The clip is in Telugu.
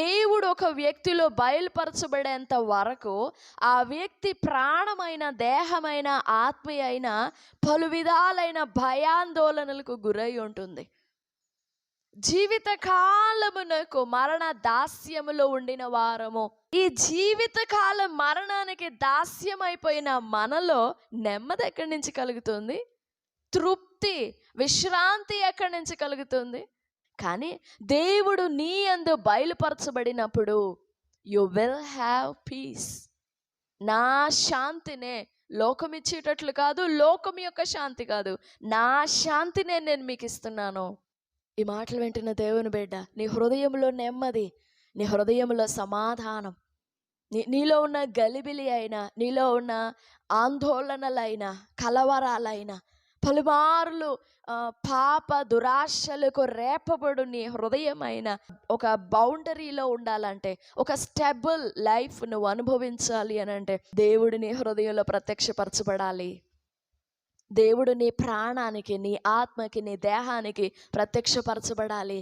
దేవుడు ఒక వ్యక్తిలో బయలుపరచబడేంత వరకు ఆ వ్యక్తి ప్రాణమైన, దేహమైన, ఆత్మీయ అయిన పలు విధాలైన భయాందోళనలకు గురై ఉంటుంది. జీవిత కాలమునకు మరణ దాస్యములో ఉండిన వారము. ఈ జీవిత కాలం మరణానికి దాస్యమైపోయిన మనలో నెమ్మది ఎక్కడి నుంచి కలుగుతుంది? తృప్తి, విశ్రాంతి ఎక్కడి నుంచి కలుగుతుంది? కానీ దేవుడు నీ యందు బయలుపరచబడినప్పుడు యు విల్ హ్యావ్ పీస్. నా శాంతినే, లోకం ఇచ్చేటట్లు కాదు, లోకం యొక్క శాంతి కాదు, నా శాంతినే నేను మీకు ఇస్తున్నాను. ఈ మాటలు వింటున్న దేవుని బిడ్డ, నీ హృదయంలో నెమ్మది, నీ హృదయంలో సమాధానం, నీలో ఉన్న గలిబిలి అయినా, నీలో ఉన్న ఆందోళనలైనా, కలవరాలైనా, పలుమార్లు పాప దురాశలకు రేపబడు నీ హృదయమైన ఒక బౌండరీలో ఉండాలంటే, ఒక స్టెబుల్ లైఫ్ నువ్వు అనుభవించాలి అని అంటే, దేవుడు నీ హృదయంలో ప్రత్యక్షపరచబడాలి. దేవుడు నీ ప్రాణానికి, నీ ఆత్మకి, నీ దేహానికి ప్రత్యక్షపరచబడాలి.